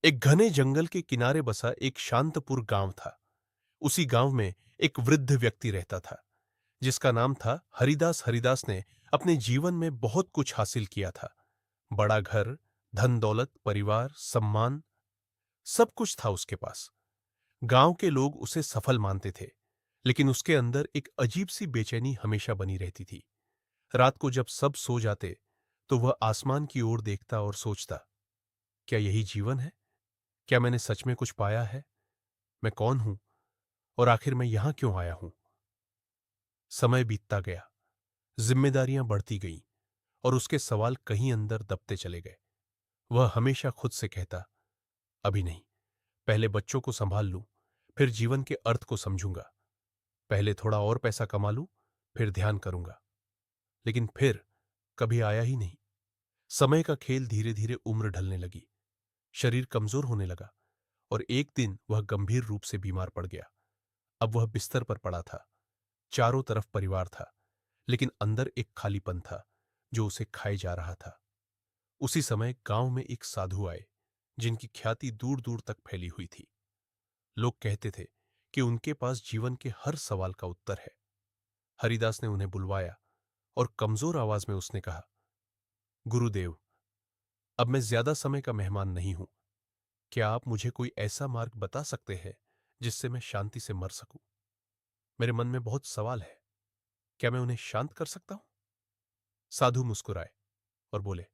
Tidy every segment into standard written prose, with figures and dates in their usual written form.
एक घने जंगल के किनारे बसा एक शांतपुर गांव था। उसी गांव में एक वृद्ध व्यक्ति रहता था जिसका नाम था हरिदास। हरिदास ने अपने जीवन में बहुत कुछ हासिल किया था। बड़ा घर, धन दौलत, परिवार, सम्मान, सब कुछ था उसके पास। गांव के लोग उसे सफल मानते थे, लेकिन उसके अंदर एक अजीब सी बेचैनी हमेशा बनी रहती थी। रात को जब सब सो जाते तो वह आसमान की ओर देखता और सोचता, क्या यही जीवन है? क्या मैंने सच में कुछ पाया है? मैं कौन हूं और आखिर मैं यहां क्यों आया हूं? समय बीतता गया, जिम्मेदारियां बढ़ती गईं और उसके सवाल कहीं अंदर दबते चले गए। वह हमेशा खुद से कहता, अभी नहीं, पहले बच्चों को संभाल लूं, फिर जीवन के अर्थ को समझूंगा। पहले थोड़ा और पैसा कमा लूं, फिर ध्यान करूंगा। लेकिन फिर कभी आया ही नहीं। समय का खेल धीरे धीरे उम्र ढलने लगी, शरीर कमजोर होने लगा और एक दिन वह गंभीर रूप से बीमार पड़ गया। अब वह बिस्तर पर पड़ा था। चारों तरफ परिवार था, लेकिन अंदर एक खालीपन था जो उसे खाए जा रहा था। उसी समय गांव में एक साधु आए जिनकी ख्याति दूर दूर तक फैली हुई थी। लोग कहते थे कि उनके पास जीवन के हर सवाल का उत्तर है। हरिदास ने उन्हें बुलवाया और कमजोर आवाज में उसने कहा, गुरुदेव, अब मैं ज्यादा समय का मेहमान नहीं हूं। क्या आप मुझे कोई ऐसा मार्ग बता सकते हैं जिससे मैं शांति से मर सकूं? मेरे मन में बहुत सवाल है। क्या मैं उन्हें शांत कर सकता हूं? साधु मुस्कुराए और बोले,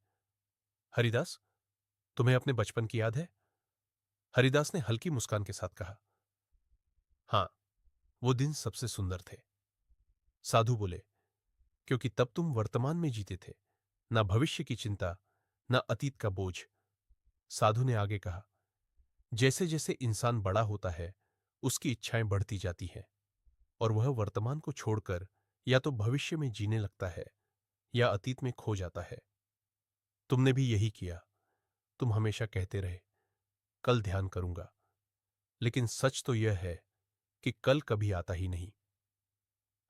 हरिदास, तुम्हें अपने बचपन की याद है? हरिदास ने हल्की मुस्कान के साथ कहा, हां, वो दिन सबसे सुंदर थे। साधु बोले, क्योंकि तब तुम वर्तमान में जीते थे, ना भविष्य की चिंता, ना अतीत का बोझ। साधु ने आगे कहा, जैसे जैसे इंसान बड़ा होता है, उसकी इच्छाएं बढ़ती जाती हैं और वह वर्तमान को छोड़कर या तो भविष्य में जीने लगता है या अतीत में खो जाता है। तुमने भी यही किया। तुम हमेशा कहते रहे, कल ध्यान करूंगा, लेकिन सच तो यह है कि कल कभी आता ही नहीं।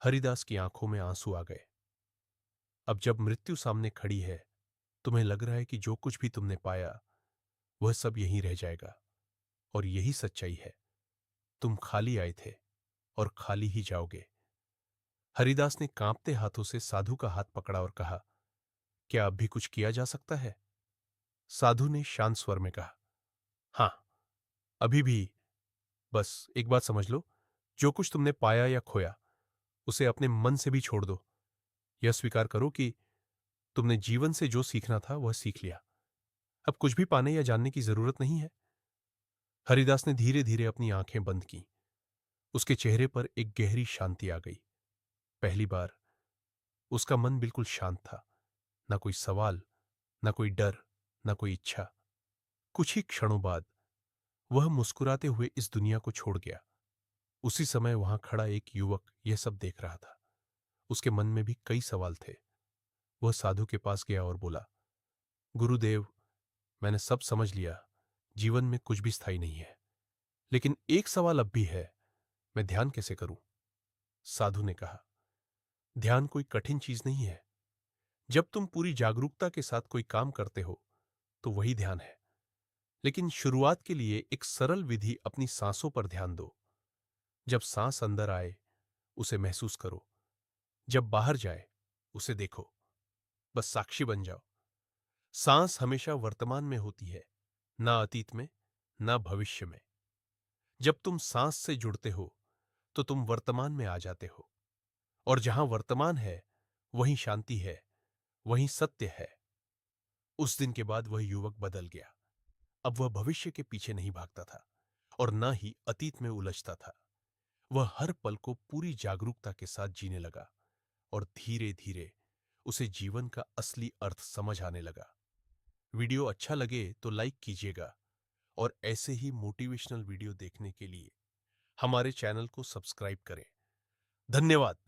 हरिदास की आंखों में आंसू आ गए। अब जब मृत्यु सामने खड़ी है, तुम्हें लग रहा है कि जो कुछ भी तुमने पाया वह सब यहीं रह जाएगा, और यही सच्चाई है। तुम खाली आए थे और खाली ही जाओगे। हरिदास ने कांपते हाथों से साधु का हाथ पकड़ा और कहा, क्या अब भी कुछ किया जा सकता है? साधु ने शांत स्वर में कहा, हां, अभी भी। बस एक बात समझ लो, जो कुछ तुमने पाया या खोया उसे अपने मन से भी छोड़ दो। यह स्वीकार करो कि तुमने जीवन से जो सीखना था वह सीख लिया। अब कुछ भी पाने या जानने की जरूरत नहीं है। हरिदास ने धीरे धीरे अपनी आंखें बंद की। उसके चेहरे पर एक गहरी शांति आ गई। पहली बार उसका मन बिल्कुल शांत था। ना कोई सवाल, ना कोई डर, ना कोई इच्छा। कुछ ही क्षणों बाद वह मुस्कुराते हुए इस दुनिया को छोड़ गया। उसी समय वहां खड़ा एक युवक यह सब देख रहा था। उसके मन में भी कई सवाल थे। वह साधु के पास गया और बोला, गुरुदेव, मैंने सब समझ लिया। जीवन में कुछ भी स्थायी नहीं है, लेकिन एक सवाल अब भी है, मैं ध्यान कैसे करूं? साधु ने कहा, ध्यान कोई कठिन चीज नहीं है। जब तुम पूरी जागरूकता के साथ कोई काम करते हो तो वही ध्यान है। लेकिन शुरुआत के लिए एक सरल विधि, अपनी सांसों पर ध्यान दो। जब सांस अंदर आए उसे महसूस करो, जब बाहर जाए उसे देखो। बस साक्षी बन जाओ। सांस हमेशा वर्तमान में होती है, ना अतीत में, ना भविष्य में। जब तुम सांस से जुड़ते हो तो तुम वर्तमान में आ जाते हो, और जहां वर्तमान है वहीं शांति है, वहीं सत्य है। उस दिन के बाद वह युवक बदल गया। अब वह भविष्य के पीछे नहीं भागता था और न ही अतीत में उलझता था। वह हर पल को पूरी जागरूकता के साथ जीने लगा और धीरे धीरे उसे जीवन का असली अर्थ समझ आने लगा। वीडियो अच्छा लगे तो लाइक कीजिएगा और ऐसे ही मोटिवेशनल वीडियो देखने के लिए हमारे चैनल को सब्सक्राइब करें। धन्यवाद।